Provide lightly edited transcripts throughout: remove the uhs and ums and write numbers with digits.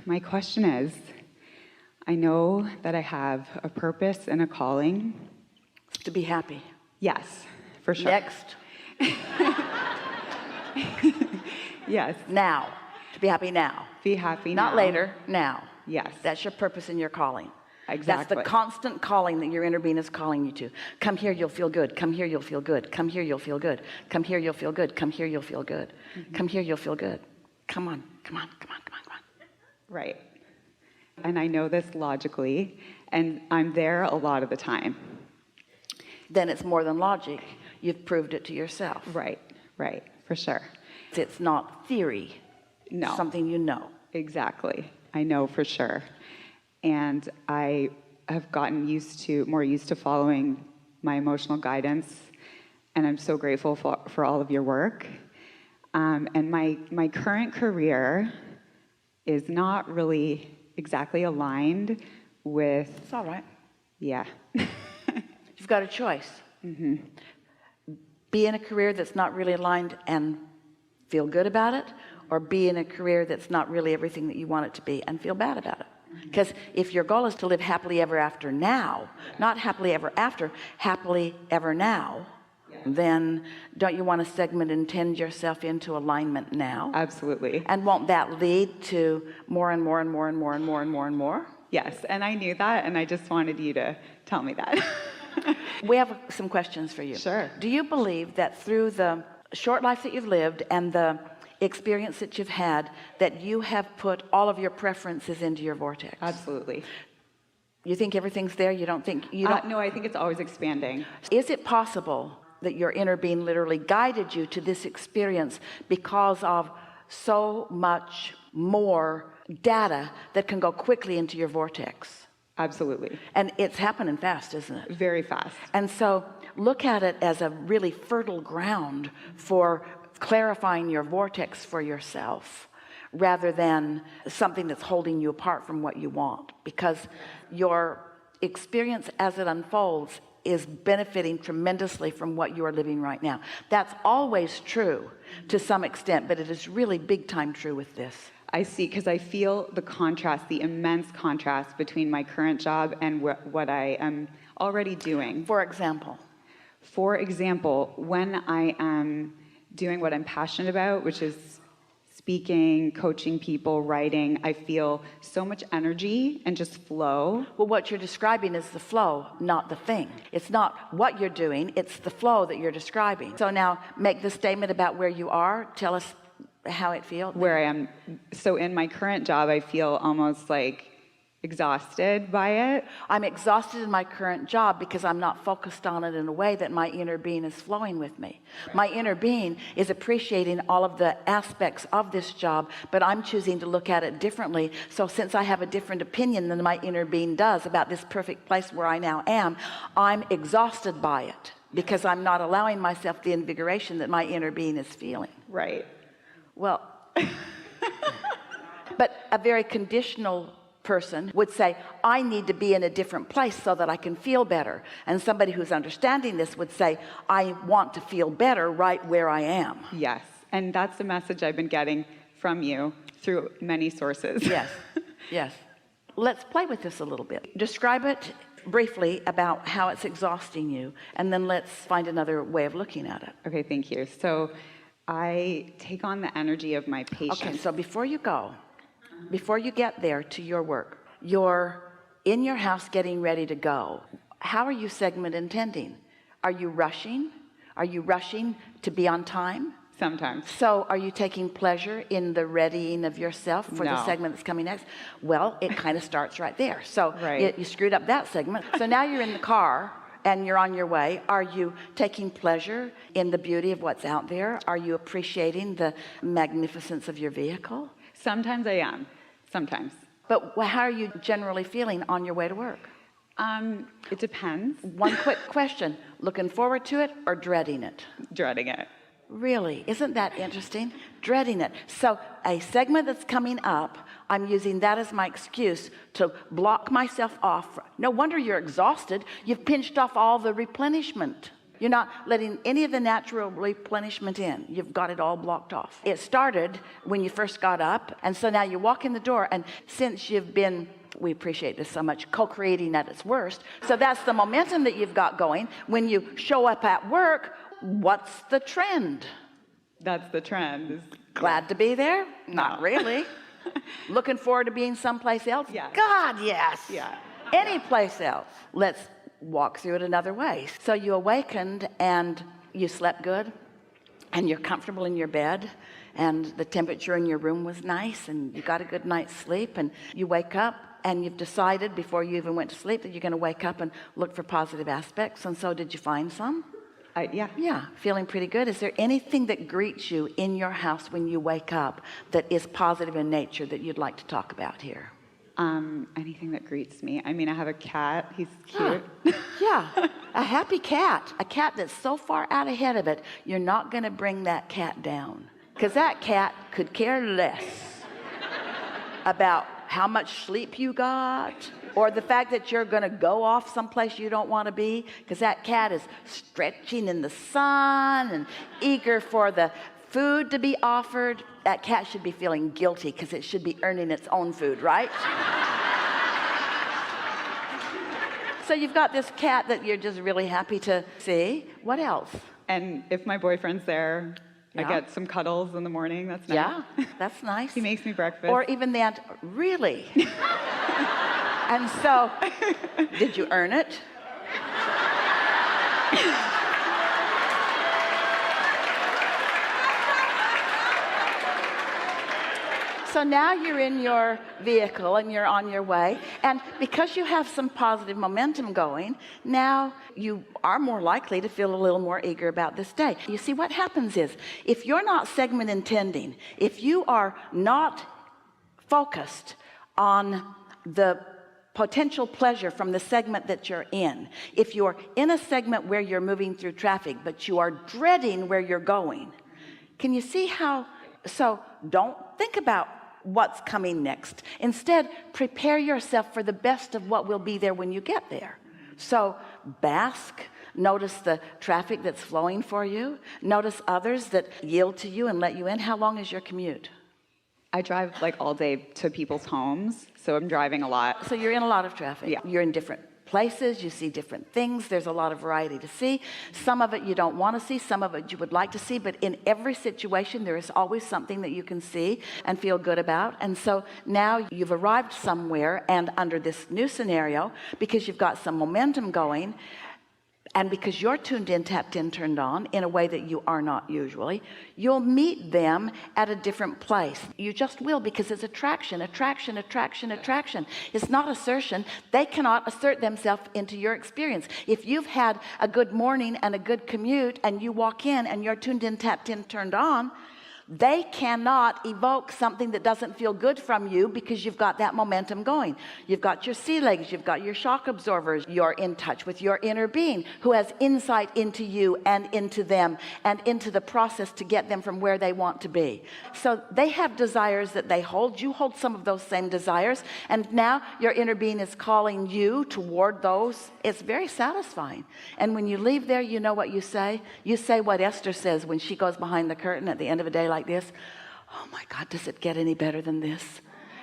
my question is, I know that I have a purpose and a calling. To be happy. Yes, for sure. Next. Yes. Now. To be happy now. Be happy now. Not later, now. Yes. That's your purpose and your calling. Exactly. That's the constant calling that your inner being is calling you to. Come here, you'll feel good. Come here, you'll feel good. Come here, you'll feel good. Come here, you'll feel good. Come here, you'll feel good. Come here, you'll feel good. Come on, come on, come on, come on, come on. Right. And I know this logically, and I'm there a lot of the time. Then it's more than logic. You've proved it to yourself. Right, right, for sure. It's not theory. No. Something you know. Exactly. I know for sure. And I have gotten more used to following my emotional guidance, and I'm so grateful for all of your work. And my current career is not really exactly aligned with... It's all right. Yeah. You've got a choice. Be in a career that's not really aligned and feel good about it, or be in a career that's not really everything that you want it to be and feel bad about it. Because if your goal is to live happily ever after now, not happily ever after, happily ever now, then don't you want to segment and tend yourself into alignment now? Absolutely. And won't that lead to more and more and more and more and more and more and more? Yes, and I knew that, and I just wanted you to tell me that. We have some questions for you. Sure. Do you believe that through the short life that you've lived and the experience that you've had, that you have put all of your preferences into your vortex? Absolutely. You think everything's there? You don't think you don't? No, I think it's always expanding. Is it possible that your inner being literally guided you to this experience because of so much more data that can go quickly into your vortex? Absolutely. And it's happening fast, isn't it? Very fast. And so look at it as a really fertile ground for clarifying your vortex for yourself, rather than something that's holding you apart from what you want, because your experience as it unfolds is benefiting tremendously from what you are living right now. That's always true to some extent, but it is really big time true with this. I see, because I feel the contrast, the immense contrast between my current job and what I am already doing. For example, when I am doing what I'm passionate about, which is speaking, coaching people, writing, I feel so much energy and just flow. Well, what you're describing is the flow, not the thing. It's not what you're doing, it's the flow that you're describing. So now make the statement about where you are. Tell us how it feels. Where I am. So in my current job, I feel almost like exhausted by it. I'm exhausted in my current job because I'm not focused on it in a way that my inner being is flowing with me. My inner being is appreciating all of the aspects of this job, but I'm choosing to look at it differently. So since I have a different opinion than my inner being does about this perfect place where I now am, I'm exhausted by it because I'm not allowing myself the invigoration that my inner being is feeling. Right. Well, but a very conditional person would say, I need to be in a different place so that I can feel better. And somebody who's understanding this would say, I want to feel better right where I am. Yes. And that's the message I've been getting from you through many sources. Yes. Yes. Let's play with this a little bit. Describe it briefly about how it's exhausting you, and then let's find another way of looking at it. Okay, thank you. So I take on the energy of my patient. Okay, so before you get there to your work, you're in your house getting ready to go. How are you segment intending? Are you rushing? Are you rushing to be on time? Sometimes. So are you taking pleasure in the readying of yourself for the segment that's coming next? Well, it kind of starts right there. So you screwed up that segment. So now you're in the car and you're on your way. Are you taking pleasure in the beauty of what's out there? Are you appreciating the magnificence of your vehicle? Sometimes I am. Sometimes. But how are you generally feeling on your way to work? It depends. One quick question. Looking forward to it or dreading it? Dreading it. Really? Isn't that interesting? Dreading it. So a segment that's coming up, I'm using that as my excuse to block myself off. No wonder you're exhausted. You've pinched off all the replenishment. You're not letting any of the natural replenishment in. You've got it all blocked off. It started when you first got up, and so now you walk in the door, and since you've been, we appreciate this so much, co-creating at its worst, so that's the momentum that you've got going. When you show up at work, what's the trend? That's the trend. Glad to be there? Not really. Looking forward to being someplace else? Yeah. God, yes. Yeah. Any place else. Let's walk through it another way. So you awakened and you slept good and you're comfortable in your bed and the temperature in your room was nice and you got a good night's sleep, and you wake up and you've decided before you even went to sleep that you're going to wake up and look for positive aspects. And so did you find some? Yeah. Feeling pretty good. Is there anything that greets you in your house when you wake up that is positive in nature that you'd like to talk about here? Anything that greets me. I mean, I have a cat. He's cute. Yeah, a happy cat. A cat that's so far out ahead of it, you're not going to bring that cat down. Because that cat could care less about how much sleep you got or the fact that you're going to go off someplace you don't want to be, because that cat is stretching in the sun and eager for the food to be offered. That cat should be feeling guilty because it should be earning its own food, right? So you've got this cat that you're just really happy to see. What else? And if my boyfriend's there, I get some cuddles in the morning. That's nice. Yeah, that's nice. He makes me breakfast. Or even that, really? And so, did you earn it? So now you're in your vehicle and you're on your way, and because you have some positive momentum going, now you are more likely to feel a little more eager about this day. You see, what happens is, if you're not segment intending, if you are not focused on the potential pleasure from the segment that you're in, if you're in a segment where you're moving through traffic but you are dreading where you're going, can you see how? So don't think about what's coming next. Instead, prepare yourself for the best of what will be there when you get there. So bask, notice the traffic that's flowing for you, notice others that yield to you and let you in. How long is your commute? I drive like all day to people's homes, so I'm driving a lot. So you're in a lot of traffic. Yeah. You're in different places, you see different things, there's a lot of variety to see. Some of it you don't want to see, some of it you would like to see, but in every situation there is always something that you can see and feel good about. And so now you've arrived somewhere, and under this new scenario, because you've got some momentum going, and because you're tuned in, tapped in, turned on in a way that you are not usually, you'll meet them at a different place. You just will, because it's attraction, attraction, attraction, attraction. It's not assertion. They cannot assert themselves into your experience. If you've had a good morning and a good commute and you walk in and you're tuned in, tapped in, turned on, they cannot evoke something that doesn't feel good from you, because you've got that momentum going. You've got your sea legs, you've got your shock absorbers, you're in touch with your inner being who has insight into you and into them and into the process to get them from where they want to be. So they have desires that they hold. You hold some of those same desires, and now your inner being is calling you toward those. It's very satisfying. And when you leave there, you know what you say? You say what Esther says when she goes behind the curtain at the end of a day like this. Oh my God, does it get any better than this?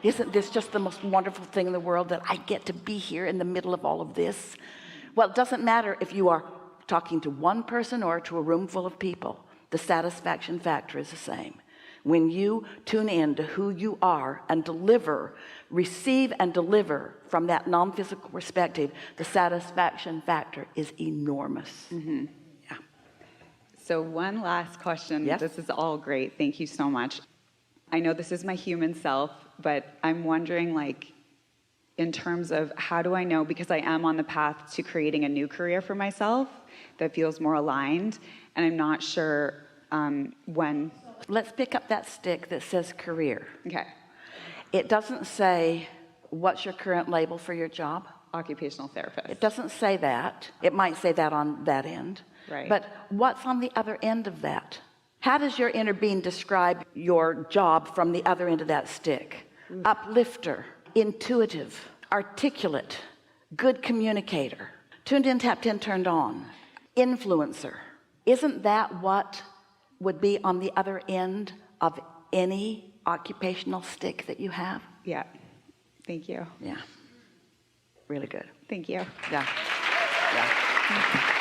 Isn't this just the most wonderful thing in the world, that I get to be here in the middle of all of this? Well, it doesn't matter if you are talking to one person or to a room full of people. The satisfaction factor is the same. When you tune in to who you are and deliver, receive and deliver from that non-physical perspective, the satisfaction factor is enormous. Mm-hmm. So one last question. Yes. This is all great. Thank you so much. I know this is my human self, but I'm wondering, like, in terms of how do I know, because I am on the path to creating a new career for myself that feels more aligned, and I'm not sure when. Let's pick up that stick that says career. Okay. It doesn't say, what's your current label for your job? Occupational therapist. It doesn't say that. It might say that on that end. Right. But what's on the other end of that? How does your inner being describe your job from the other end of that stick? Uplifter, intuitive, articulate, good communicator, tuned in, tapped in, turned on. Influencer. Isn't that what would be on the other end of any occupational stick that you have? Yeah. Thank you. Yeah. Really good. Thank you. Yeah. Yeah.